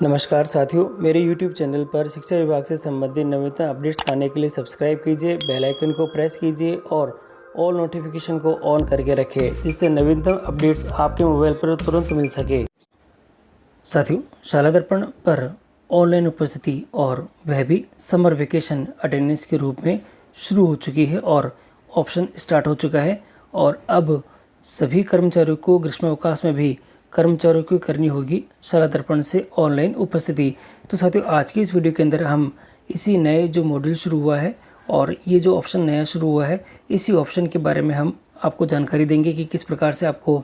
नमस्कार साथियों, मेरे YouTube चैनल पर शिक्षा विभाग से संबंधित नवीनतम अपडेट्स पाने के लिए सब्सक्राइब कीजिए, बेल आइकन को प्रेस कीजिए और ऑल नोटिफिकेशन को ऑन करके रखें, जिससे नवीनतम अपडेट्स आपके मोबाइल पर तुरंत मिल सके। साथियों, शाला दर्पण पर ऑनलाइन उपस्थिति और वह भी समर वेकेशन अटेंडेंस के रूप में शुरू हो चुकी है और ऑप्शन स्टार्ट हो चुका है और अब सभी कर्मचारियों को ग्रीष्मावकाश में भी कर्मचारियों को करनी होगी शाला दर्पण से ऑनलाइन उपस्थिति। तो साथियों, आज की इस वीडियो के अंदर हम इसी नए जो मॉड्यूल शुरू हुआ है और ये जो ऑप्शन नया शुरू हुआ है, इसी ऑप्शन के बारे में हम आपको जानकारी देंगे कि किस प्रकार से आपको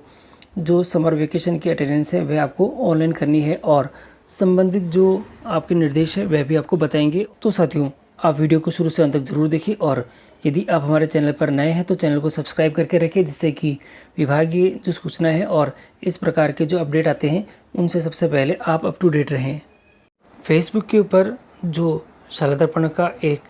जो समर वेकेशन की अटेंडेंस है वह आपको ऑनलाइन करनी है और संबंधित जो आपके निर्देश है वह भी आपको बताएंगे। तो साथियों, आप वीडियो को शुरू से अंत तक जरूर देखिए और यदि आप हमारे चैनल पर नए हैं तो चैनल को सब्सक्राइब करके रखें, जिससे कि विभागीय जो सूचना है और इस प्रकार के जो अपडेट आते हैं उनसे सबसे पहले आप अप टू डेट रहें। फेसबुक के ऊपर जो शाला दर्पण का एक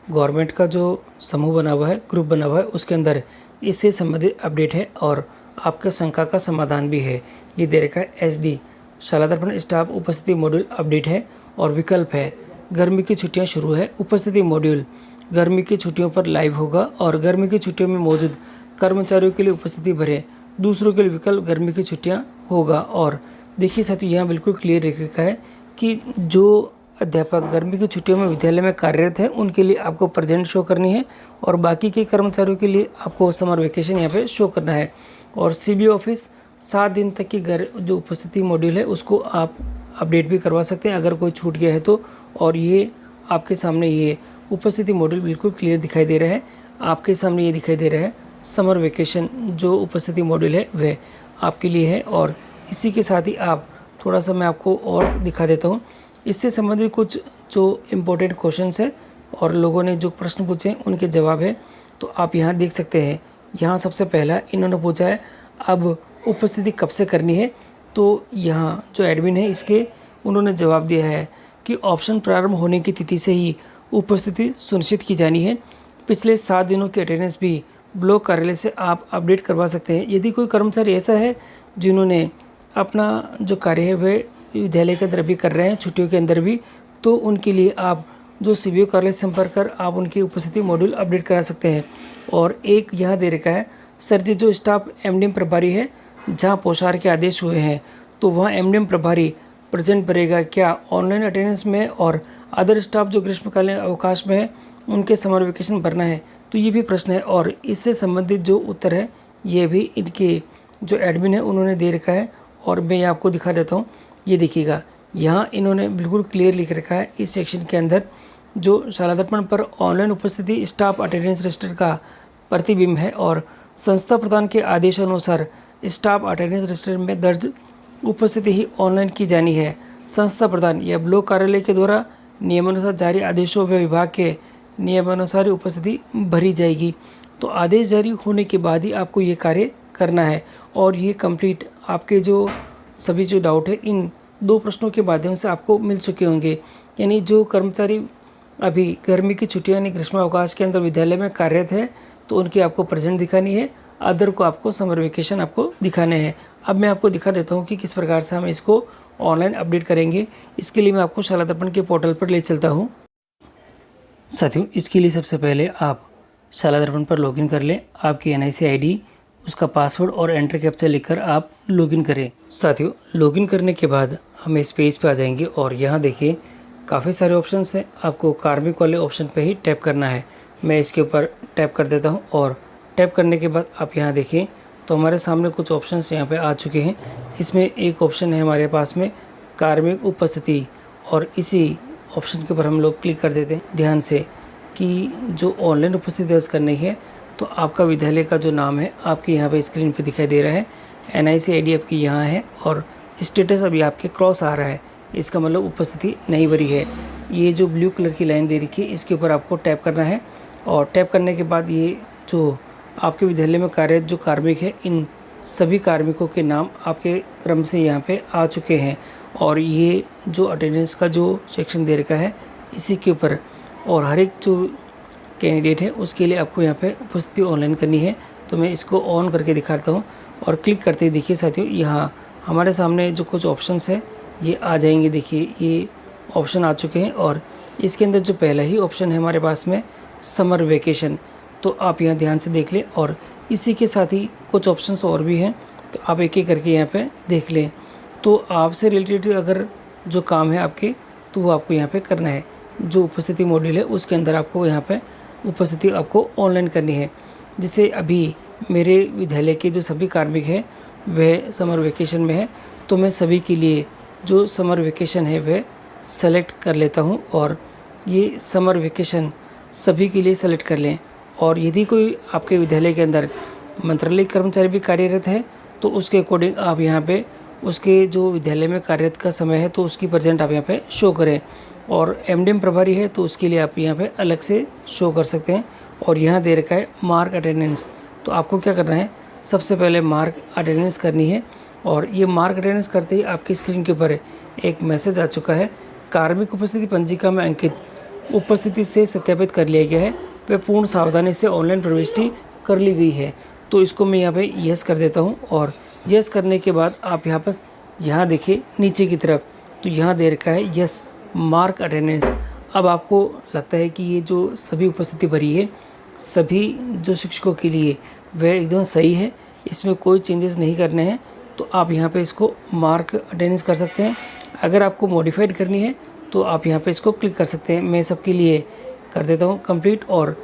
गवर्नमेंट का जो समूह बना हुआ है, ग्रुप बना हुआ है, उसके अंदर इससे संबंधित अपडेट है और आपका शंका का समाधान भी है। ये दे रखा है SD शाला दर्पण स्टाफ उपस्थिति मॉड्यूल अपडेट है और विकल्प है गर्मी की छुट्टियां शुरू है। उपस्थिति मॉड्यूल गर्मी की छुट्टियों पर लाइव होगा और गर्मी की छुट्टियों में मौजूद कर्मचारियों के लिए उपस्थिति भरे, दूसरों के लिए विकल्प गर्मी की छुट्टियां होगा। और देखिए साथियों, यहाँ बिल्कुल क्लियर लिख रखा है कि जो अध्यापक गर्मी की छुट्टियों में विद्यालय में कार्यरत है उनके लिए आपको प्रेजेंट शो करनी है और बाकी के कर्मचारियों के लिए आपको समर वेकेशन यहाँ पे शो करना है। और CBO ऑफिस 7 दिन तक की जो उपस्थिति मॉड्यूल है उसको आप अपडेट भी करवा सकते हैं अगर कोई छूट गया है तो। और ये आपके सामने ये उपस्थिति मॉड्यूल बिल्कुल क्लियर दिखाई दे रहा है, आपके सामने ये दिखाई दे रहा है समर वेकेशन जो उपस्थिति मॉड्यूल है वह आपके लिए है। और इसी के साथ ही आप थोड़ा सा मैं आपको और दिखा देता हूँ, इससे संबंधित कुछ जो इम्पोर्टेंट क्वेश्चंस है और लोगों ने जो प्रश्न पूछे हैं उनके जवाब है। तो आप यहाँ देख सकते हैं, यहाँ सबसे पहला इन्होंने पूछा है अब उपस्थिति कब से करनी है। तो यहाँ जो एडमिन है इसके उन्होंने जवाब दिया है कि ऑप्शन प्रारंभ होने की तिथि से ही उपस्थिति सुनिश्चित की जानी है। पिछले 7 दिनों की अटेंडेंस भी ब्लॉक कार्यालय से आप अपडेट करवा सकते हैं। यदि कोई कर्मचारी ऐसा है जिन्होंने अपना जो कार्य है वह विद्यालय के अंदर भी कर रहे हैं छुट्टियों के अंदर भी, तो उनके लिए आप जो CBO कार्यालय से संपर्क कर आप उनकी उपस्थिति मॉड्यूल अपडेट करा सकते हैं। और एक यहाँ दे रखा है सर जी, जो स्टाफ MDM प्रभारी है जहाँ पोषाहार के आदेश हुए हैं तो वहाँ MDM प्रभारी प्रेजेंट रहेगा क्या ऑनलाइन अटेंडेंस में, और अदर स्टाफ जो ग्रीष्मकालीन अवकाश में है उनके समर वेकेशन भरना है। तो ये भी प्रश्न है और इससे संबंधित जो उत्तर है ये भी इनके जो एडमिन है उन्होंने दे रखा है और मैं आपको दिखा देता हूँ। ये देखिएगा, यहाँ इन्होंने बिल्कुल क्लियर लिख रखा है इस सेक्शन के अंदर जो शाला दर्पण पर ऑनलाइन उपस्थिति स्टाफ अटेंडेंस रजिस्टर का प्रतिबिंब है और संस्था प्रधान के आदेशानुसार स्टाफ अटेंडेंस रजिस्टर में दर्ज उपस्थिति ही ऑनलाइन की जानी है। संस्था प्रधान या ब्लॉक कार्यालय के द्वारा नियमानुसार जारी आदेशों व विभाग के नियमानुसार उपस्थिति भरी जाएगी। तो आदेश जारी होने के बाद ही आपको ये कार्य करना है और ये कंप्लीट आपके जो सभी जो डाउट है इन 2 प्रश्नों के माध्यम से आपको मिल चुके होंगे। यानी जो कर्मचारी अभी गर्मी की छुट्टियां यानी ग्रीष्मावकाश के अंदर विद्यालय में कार्यरत है तो उनकी आपको प्रेजेंट दिखानी है, अदर को आपको समर वेकेशन आपको दिखाने हैं। अब मैं आपको दिखा देता हूँ कि किस प्रकार से हम इसको ऑनलाइन अपडेट करेंगे। इसके लिए मैं आपको शाला दर्पण के पोर्टल पर ले चलता हूँ। साथियों, इसके लिए सबसे पहले आप शाला दर्पण पर लॉगिन कर लें। आपकी NIC ID, उसका पासवर्ड और एंटर कैप्चा लिखकर आप लॉगिन करें। साथियों, लॉगिन करने के बाद हम इस पेज पे आ जाएंगे और यहाँ देखिए काफ़ी सारे ऑप्शंस हैं। आपको कार्मिक वाले ऑप्शन पे ही टैप करना है। मैं इसके ऊपर टैप कर देता हूँ और टैप करने के बाद आप यहाँ देखिए तो हमारे सामने कुछ ऑप्शंस यहाँ पे आ चुके हैं। इसमें एक ऑप्शन है हमारे पास में कार्मिक उपस्थिति और इसी ऑप्शन के ऊपर हम लोग क्लिक कर देते हैं ध्यान से कि जो ऑनलाइन उपस्थिति दर्ज करनी है। तो आपका विद्यालय का जो नाम है आपके यहाँ पे स्क्रीन पे दिखाई दे रहा है, NIC ID आपकी यहाँ है और स्टेटस अभी आपके क्रॉस आ रहा है, इसका मतलब उपस्थिति नहीं भरी है। ये जो ब्लू कलर की लाइन दे रखी है इसके ऊपर आपको टैप करना है और टैप करने के बाद ये जो आपके विद्यालय में कार्यरत जो कार्मिक है इन सभी कार्मिकों के नाम आपके क्रम से यहाँ पे आ चुके हैं और ये जो अटेंडेंस का जो सेक्शन दे रखा है इसी के ऊपर और हर एक जो कैंडिडेट है उसके लिए आपको यहाँ पे उपस्थिति ऑनलाइन करनी है। तो मैं इसको ऑन करके दिखाता हूँ और क्लिक करते ही देखिए साथियों, यहाँ हमारे सामने जो कुछ ऑप्शंस है ये आ जाएंगे। देखिए ये ऑप्शन आ चुके हैं और इसके अंदर जो पहला ही ऑप्शन है हमारे पास में समर वेकेशन, तो आप यहाँ ध्यान से देख लें। और इसी के साथ ही कुछ ऑप्शंस और भी हैं, तो आप एक एक करके यहाँ पे देख लें। तो आपसे रिलेटेड अगर जो काम है आपके, तो वो आपको यहाँ पे करना है। जो उपस्थिति मॉड्यूल है उसके अंदर आपको यहाँ पे उपस्थिति आपको ऑनलाइन करनी है। जैसे अभी मेरे विद्यालय के जो सभी कार्मिक हैं वह समर वेकेशन में है, तो मैं सभी के लिए जो समर वेकेशन है वह सेलेक्ट कर लेता हूँ और ये समर वेकेशन सभी के लिए सेलेक्ट कर लें। और यदि कोई आपके विद्यालय के अंदर मंत्रालय कर्मचारी भी कार्यरत है तो उसके अकॉर्डिंग आप यहाँ पे उसके जो विद्यालय में कार्यरत का समय है तो उसकी प्रेजेंट आप यहाँ पे शो करें। और एमडीएम प्रभारी है तो उसके लिए आप यहाँ पे अलग से शो कर सकते हैं। और यहाँ दे रखा है मार्क अटेंडेंस, तो आपको क्या करना है, सबसे पहले मार्क अटेंडेंस करनी है। और ये मार्क अटेंडेंस करते ही आपकी स्क्रीन के ऊपर एक मैसेज आ चुका है, कार्मिक उपस्थिति पंजिका में अंकित उपस्थिति से सत्यापित कर लिया गया है, वह पूर्ण सावधानी से ऑनलाइन प्रविष्टि कर ली गई है। तो इसको मैं यहाँ पे यस कर देता हूँ। और यस करने के बाद आप यहाँ देखिए नीचे की तरफ, तो यहाँ दे रखा है यस मार्क अटेंडेंस। अब आपको लगता है कि ये जो सभी उपस्थिति भरी है सभी जो शिक्षकों के लिए वह एकदम सही है, इसमें कोई चेंजेस नहीं करने हैं, तो आप यहाँ पे इसको मार्क अटेंडेंस कर सकते हैं। अगर आपको मॉडिफाइड करनी है तो आप यहाँ पे इसको क्लिक कर सकते हैं। मैं सबके लिए कर देता हूँ कंप्लीट। और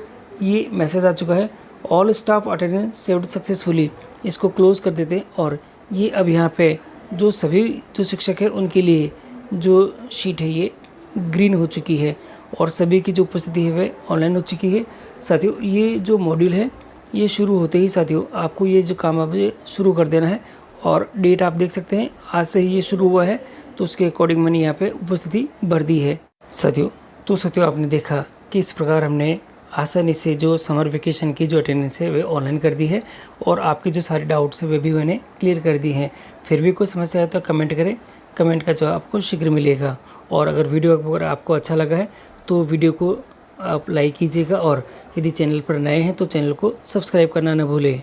ये मैसेज आ चुका है, all staff attendance saved successfully, इसको क्लोज़ कर देते हैं। और ये अब यहाँ पे जो सभी जो शिक्षक हैं उनके लिए जो शीट है ये ग्रीन हो चुकी है और सभी की जो उपस्थिति है वह ऑनलाइन हो चुकी है। साथियों ये जो मॉड्यूल है ये शुरू होते ही साथियों आपको ये जो काम अब शुरू कर देना है। और डेट आप देख सकते हैं आज से ही ये शुरू हुआ है, तो उसके अकॉर्डिंग मैंने यहाँ पे उपस्थिति भर दी है साथियों। तो साथियों आपने देखा कि इस प्रकार हमने आसानी से जो समर वेकेशन की जो अटेंडेंस है वह ऑनलाइन कर दी है और आपके जो सारे डाउट्स हैं वे भी मैंने क्लियर कर दी हैं। फिर भी कोई समस्या है तो कमेंट करें, कमेंट का जवाब आपको शीघ्र मिलेगा। और अगर वीडियो अगर आपको अच्छा लगा है तो वीडियो को आप लाइक कीजिएगा और यदि चैनल पर नए हैं तो चैनल को सब्सक्राइब करना न भूलें।